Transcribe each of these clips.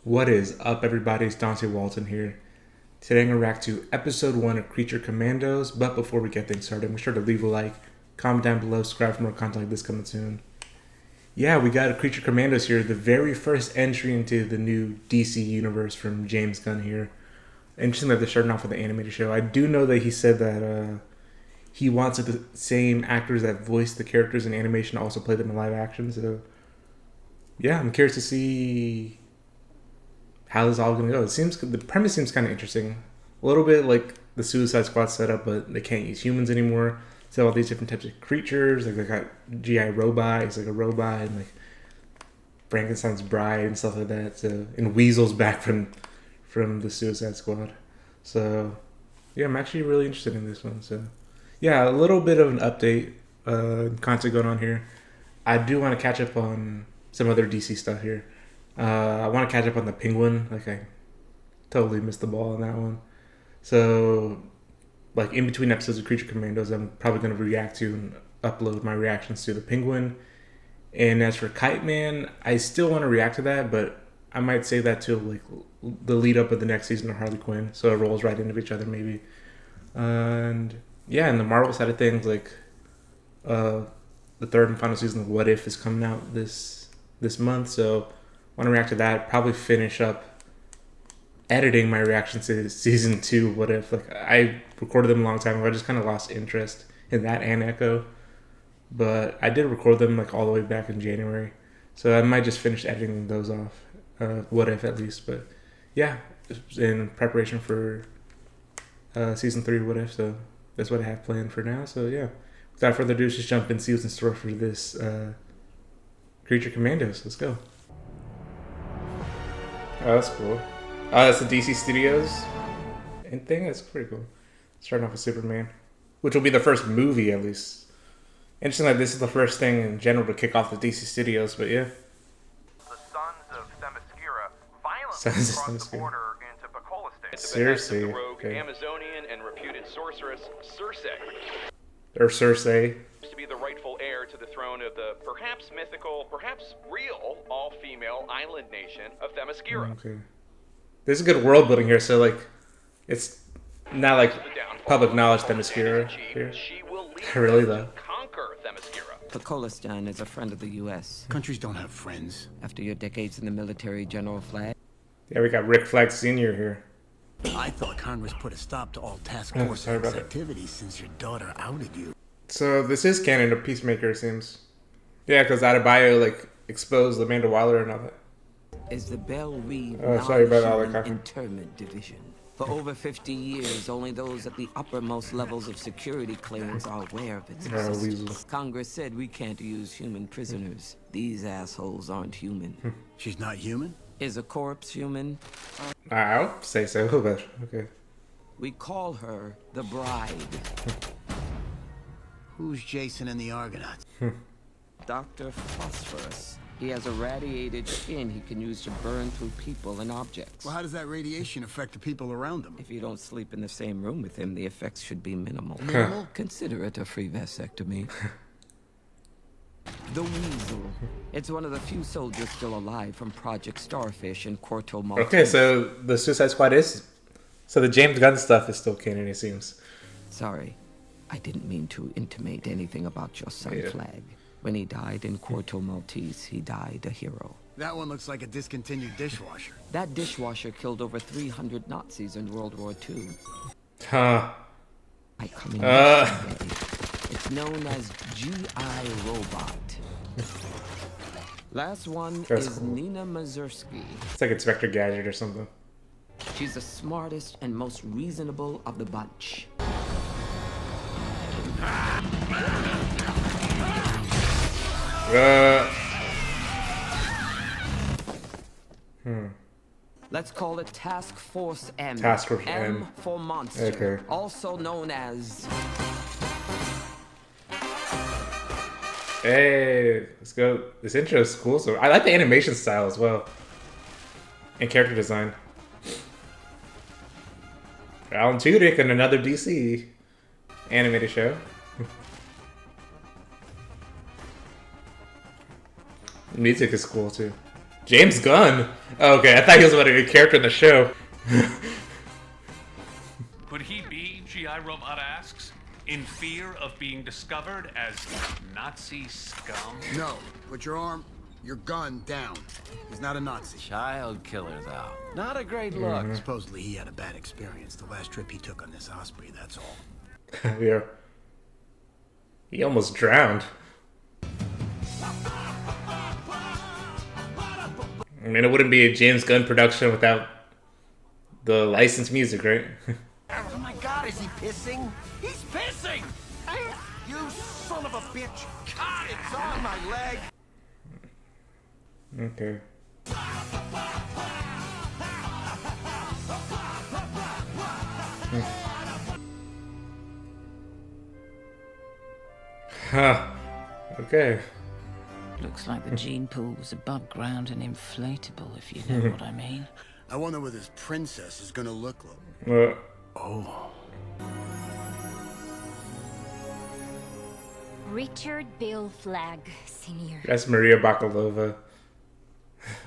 What is up, everybody? It's Dante Walton here. Today I'm going to react to episode 1 of Creature Commandos, but before we get things started, make sure to leave a like, comment down below, subscribe for more content like this coming soon. Yeah, we got a Creature Commandos here, the very first entry into the new DC universe from James Gunn here. Interesting that they're starting off with the animated show. I do know that he said that he wants the same actors that voice the characters in animation to also play them in live action, so yeah, I'm curious to see how this is all going to go. The premise seems kind of interesting. A little bit like the Suicide Squad setup, but they can't use humans anymore. So all these different types of creatures, like they got GI Robot, he's like a robot, and like Frankenstein's bride and stuff like that. So and Weasel's back from the Suicide Squad. So yeah, I'm actually really interested in this one. So yeah, a little bit of an update content going on here. I do want to catch up on some other DC stuff here. I want to catch up on the Penguin. Like, I totally missed the ball on that one. So, like, in between episodes of Creature Commandos, I'm probably going to react to and upload my reactions to the Penguin. And as for Kite Man, I still want to react to that, but I might save that to, like, the lead up of the next season of Harley Quinn. So it rolls right into each other, maybe. And, yeah, and the Marvel side of things, like, the third and final season of What If is coming out this month, so want to react to that. Probably finish up editing my reactions to season 2 What If. Like, I recorded them a long time ago. I just kind of lost interest in that and Echo, but I did record them like all the way back in January, so I might just finish editing those off. What If at least, but yeah, in preparation for season 3 What If. So that's what I have planned for now. So yeah, without further ado, just jump and see what's in store for this Creature Commandos. Let's go. Oh, that's cool. Oh, that's the DC Studios and thing. That's pretty cool. Starting off with Superman, which will be the first movie, at least. Interesting that this is the first thing in general to kick off the DC Studios, but yeah. The sons of Themyscira violently Sons of crossed the Themyscira. border into Bacolistan. Seriously, The rogue okay. Amazonian and reputed sorceress Circe Or Circe. to be the rightful heir to the throne of the perhaps mythical, perhaps real, all-female island nation of Themyscira. Okay. There's a good world building here, so like, it's not like The downfall public of knowledge Alexander Themyscira Chief, here. She will lead Really, them though? to conquer Themyscira. Bacolistan is a friend of the U.S. Countries don't have friends. After your decades in the military, General Flag, Yeah, we got Rick Flag Sr. here. I thought Congress put a stop to all task Oh, force sorry about that. activities since your daughter outed you. So this is canon of Peacemaker, it seems. Yeah, because Adebayo like exposed Amanda Waller and all that. is the Belle Reeve Oh, sorry about all that, Non-Human Cocker. Internment Division. For over 50 years, only those at the uppermost levels of security clearance are aware of its Weasel. existence. Congress said we can't use human prisoners. These assholes aren't human. She's not human? Is a corpse human? I'll say so, but okay. We call her the Bride. Who's Jason and the Argonauts? Dr. Phosphorus. He has a radiated skin he can use to burn through people and objects. Well, how does that radiation affect the people around him? If you don't sleep in the same room with him, the effects should be minimal. Minimal? Consider it a free vasectomy. The Weasel. It's one of the few soldiers still alive from Project Starfish in Corto Maltese. Okay, so the Suicide Squad is... So the James Gunn stuff is still canon, it seems. Sorry, I didn't mean to intimate anything about your son, Yeah. Flag. When he died in Corto Maltese, he died a hero. That one looks like a discontinued dishwasher. That dishwasher killed over 300 Nazis in World War II. Huh. I come in Uh. ready. It's known as GI Robot. Last one That's is cool. Nina Mazursky. It's like Inspector Gadget or something. She's the smartest and most reasonable of the bunch. Let's call it Task Force M. Task Force M. M for monster. Okay. Also known as... Hey, let's go. This intro is cool. So I like the animation style as well. And character design. Alan Tudyk and another DC animated show. Music is cool too. James Gunn? Oh, okay, I thought he was about to be a character in the show. Could he be, G.I. Robot asks, in fear of being discovered as Nazi scum? No. Put your gun down. He's not a Nazi. Child killer, though. Not a great look. Supposedly he had a bad experience the last trip he took on this Osprey, that's all. Yeah. He almost drowned. I mean, it wouldn't be a James Gunn production without the licensed music, right? Oh my god, is he pissing? He's pissing! You son of a bitch! God, it's on my leg! Okay. Huh. Okay. Looks like the gene pool was above ground and inflatable, if you know what I mean. I wonder what this princess is gonna look like. Oh. Richard Bill Flagg, Sr. That's Maria Bakalova.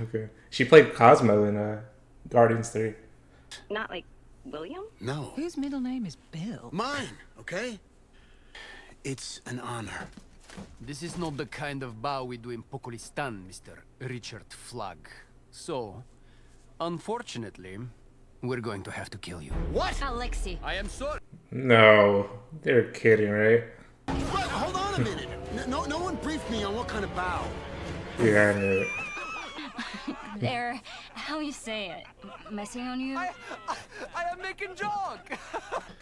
Okay. She played Cosmo in Guardians 3. Not like William? No. Whose middle name is Bill? Mine, okay? It's an honor. This is not the kind of bow we do in Pokolistan, Mr. Richard Flagg. So, unfortunately, we're going to have to kill you. What? Alexi. I am sorry. No. They're kidding, right? What? Hold on a minute. No one briefed me on what kind of bow. Yeah, I knew it. They're, how you say it, messing on you? I am making joke.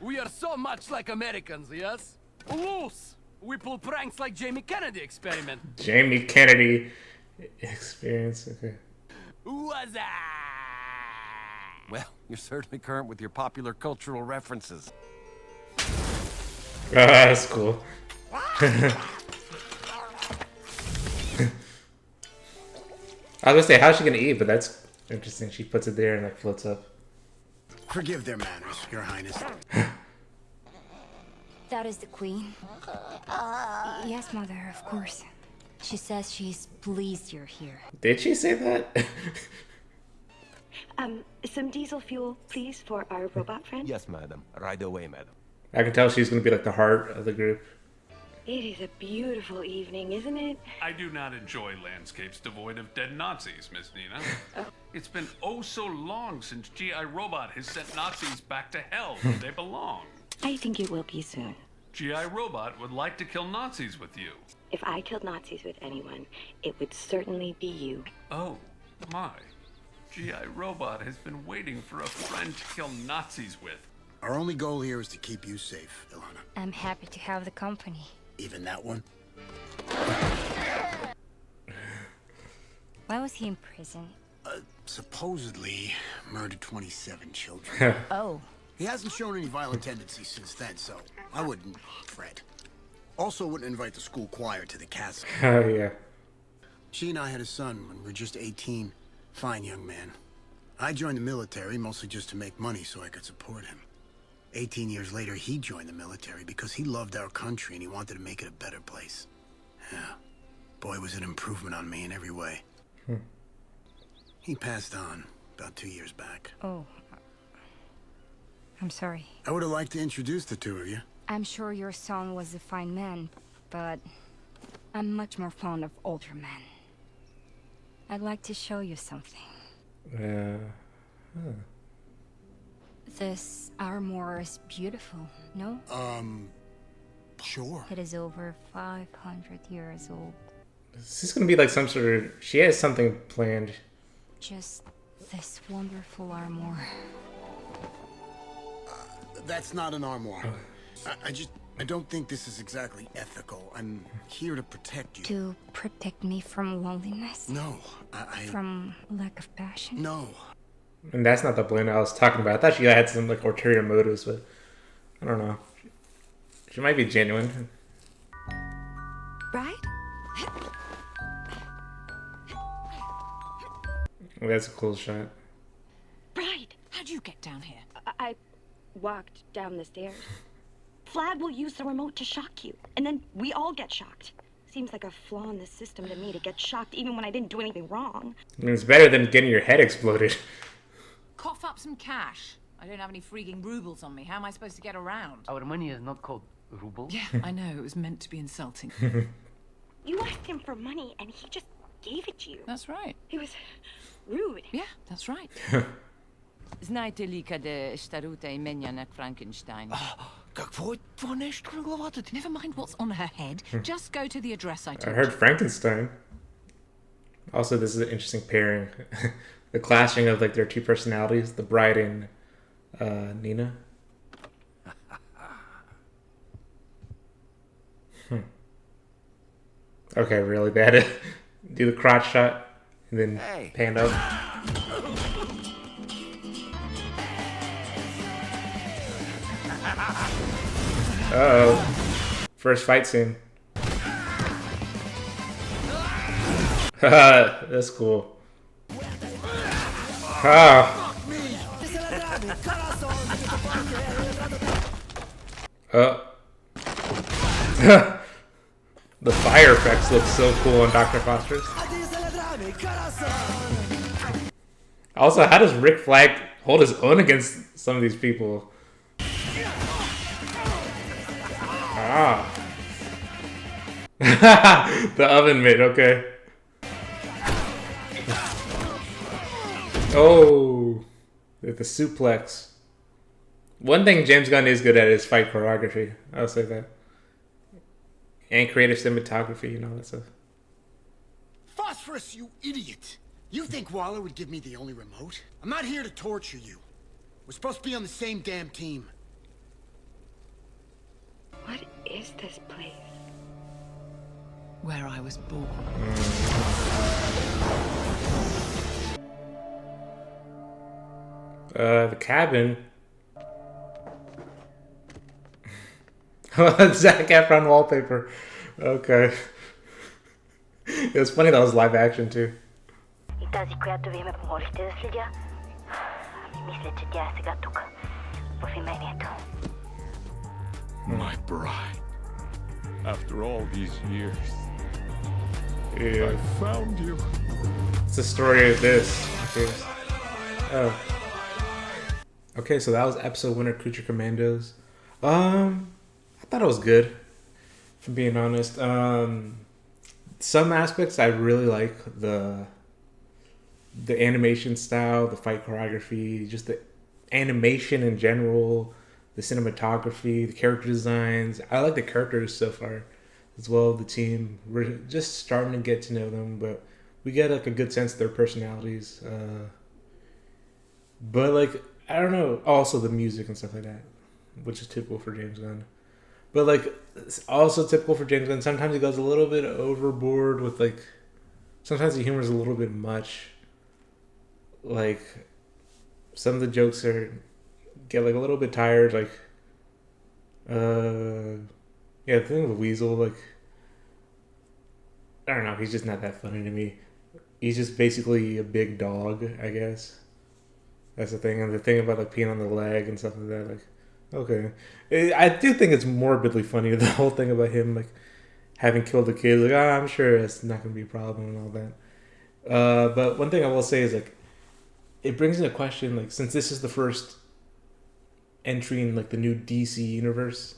We are so much like Americans, yes? Loose. We pull pranks like Jamie Kennedy experiment. Jamie Kennedy experience. Okay. What's Well, you're certainly current with your popular cultural references. That's cool. I was gonna say, how's she gonna eat? But that's interesting. She puts it there and it floats up. Forgive their manners, Your Highness. That is the queen. Yes, mother, of course. She says she's pleased you're here. Did she say that? Some diesel fuel, please, for our robot friend. Yes, madam. Right away, madam. I can tell she's gonna be like the heart of the group. It is a beautiful evening, isn't it? I do not enjoy landscapes devoid of dead Nazis, Miss Nina. It's been oh so long since G.I. Robot has sent Nazis back to hell where they belong. I think it will be soon. G.I. Robot would like to kill Nazis with you. If I killed Nazis with anyone, it would certainly be you. Oh, my. G.I. Robot has been waiting for a friend to kill Nazis with. Our only goal here is to keep you safe, Ilana. I'm happy to have the company. Even that one? Why was he in prison? Supposedly murdered 27 children. Oh. He hasn't shown any violent tendencies since then, so I wouldn't fret. Also wouldn't invite the school choir to the castle. Oh, yeah. She and I had a son when we were just 18. Fine young man. I joined the military mostly just to make money so I could support him. 18 years later, he joined the military because he loved our country and he wanted to make it a better place. Yeah. Boy, was it an improvement on me in every way. He passed on about 2 years back. Oh. I'm sorry. I would have liked to introduce the two of you. I'm sure your son was a fine man, but I'm much more fond of older men. I'd like to show you something. This armor is beautiful, no? Sure. It is over 500 years old. Is this gonna be like some sort of... She has something planned. Just this wonderful armor. That's not an armoire. I don't think this is exactly ethical. I'm here to protect you. To protect me from loneliness? No, From lack of passion? No. And that's not the blend I was talking about. I thought she had some like ulterior motives, but I don't know. She might be genuine. Right? Well, that's a cool shot. Right. How'd you get down here? I walked down the stairs. Flagg will use the remote to shock you, and then we all get shocked. seems like a flaw in the system to me to get shocked even when I didn't do anything wrong. I mean, it's better than getting your head exploded. Cough up some cash. I don't have any freaking rubles on me. How am I supposed to get around? Our money is not called rubles. Yeah, I know. It was meant to be insulting. You asked him for money and he just gave it to you. That's right. It was rude. Yeah, that's right. Знаете ли, къде щарута имения на Frankenstein? Never mind what's on her head. Just go to the address I told you. I heard Frankenstein. Also, this is an interesting pairing. The clashing of like their two personalities, the bride and Nina. Okay, really? They had to do the crotch shot and then pan up. Uh-oh. First fight scene. That's cool. Ah. The fire effects look so cool on Dr. Foster's. Also, how does Rick Flag hold his own against some of these people? Ah. The oven mitt, okay. Oh, the suplex. One thing James Gunn is good at is fight choreography. I'll say that. And creative cinematography, you know, that stuff. Phosphorus, you idiot! You think Waller would give me the only remote? I'm not here to torture you. We're supposed to be on the same damn team. What is this place? Where I was born. The cabin. Zac Efron wallpaper. Okay. It was funny that was live action too. И тази, която вие ме помолихте да следя, мисля, че тя е сега тук, в имението. My bride. After all these years, Yeah. I found you. It's the story of this. Oh. Okay, so that was episode 1 of Creature Commandos. I thought it was good, if I'm being honest. Some aspects I really like, the animation style, the fight choreography, just the animation in general, the cinematography, the character designs. I like the characters so far as well, the team. We're just starting to get to know them, but we get like a good sense of their personalities. But like, I don't know, also the music and stuff like that, which is typical for James Gunn. But like, it's also typical for James Gunn. Sometimes he goes a little bit overboard with like, sometimes the humor is a little bit much. Like, some of the jokes get like a little bit tired. Like, yeah, the thing with Weasel, like, I don't know, he's just not that funny to me. He's just basically a big dog, I guess. That's the thing. And the thing about like peeing on the leg and stuff like that, like, okay. I do think it's morbidly funny, the whole thing about him, like, having killed the kids. Like, I'm sure it's not going to be a problem and all that. But one thing I will say is, like, it brings into question, like, since this is the first entry in, like, the new DC universe,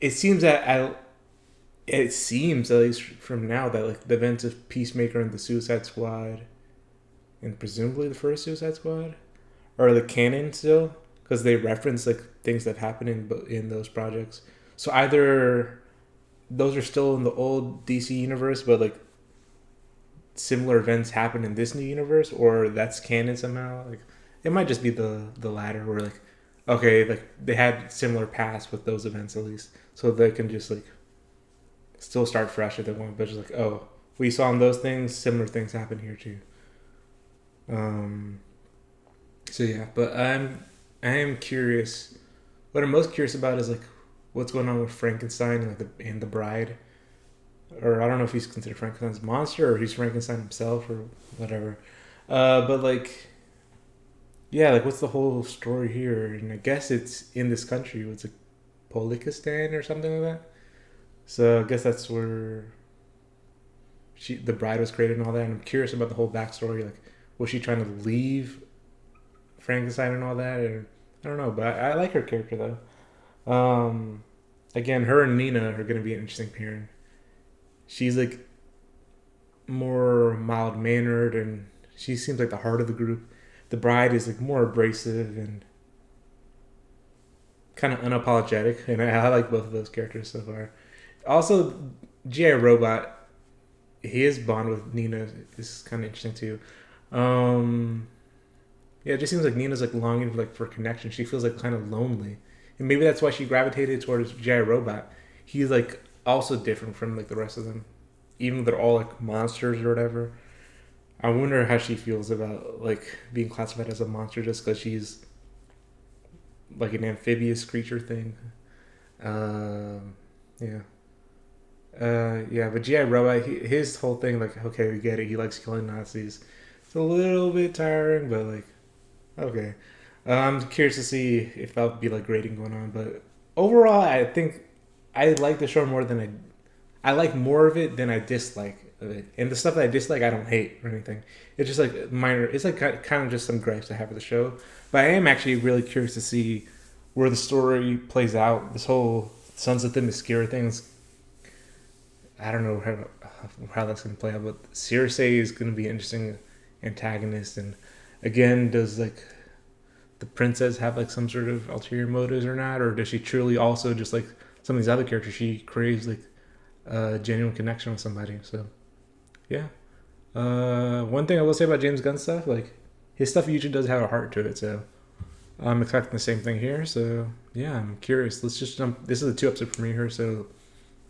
it seems, at least from now, that, like, the events of Peacemaker and the Suicide Squad, and presumably the first Suicide Squad, are the canon still, because they reference like things that happen in those projects. So either those are still in the old DC universe, but like similar events happen in this new universe, or that's canon somehow. Like, it might just be the latter, where like, okay, like they had similar paths with those events at least, so they can just like still start fresh if they want, but just like, oh, we saw in those things, similar things happen here too. So yeah, but I am curious. What I'm most curious about is like what's going on with Frankenstein and like the bride, or I don't know if he's considered Frankenstein's monster or he's Frankenstein himself or whatever. But like, yeah, like what's the whole story here? And I guess it's in this country. It's like Polikistan or something like So I guess that's where the bride was created and all that. And I'm curious about the whole backstory. Like, was she trying to leave Frankenstein and all that? Or I don't know, but I like her character though. Again, her and Nina are going to be an interesting pairing. She's like more mild mannered, and she seems like the heart of the group. The bride is like more abrasive and kind of unapologetic, and I like both of those characters so far. Also, G.I. Robot, his bond with Nina is kind of interesting too. Yeah, it just seems like Nina's like longing for connection. She feels like kind of lonely, and maybe that's why she gravitated towards G.I. Robot. He's like also different from like the rest of them, even though they're all like monsters or whatever. I wonder how she feels about like being classified as a monster just because she's like an amphibious creature thing. Yeah. Yeah, but G.I. Robot, his whole thing, like, okay, we get it. He likes killing Nazis. It's a little bit tiring, but like, okay. I'm curious to see if that would be like grading going on. But overall, I think I like the show more than I like more of it than I dislike of it. And the stuff that I dislike, I don't hate or anything. It's just like minor. It's like kind of just some gripes I have with the show. But I am actually really curious to see where the story plays out. This whole Sons of Themyscira thing's, I don't know how that's going to play out, but Circe is going to be an interesting antagonist. And again, does like the princess have like some sort of ulterior motives or not? Or does she truly also, just like some of these other characters, she craves like a genuine connection with somebody? So, yeah. One thing I will say about James Gunn stuff, like his stuff usually does have a heart to it. So I'm expecting the same thing here. So yeah, I'm curious. Let's just jump. This is a 2-episode premiere, so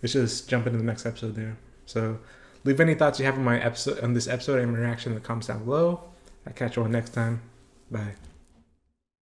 let's just jump into the next episode there. So leave any thoughts you have on this episode and my reaction in the comments down below. I'll catch you all next time. Bye.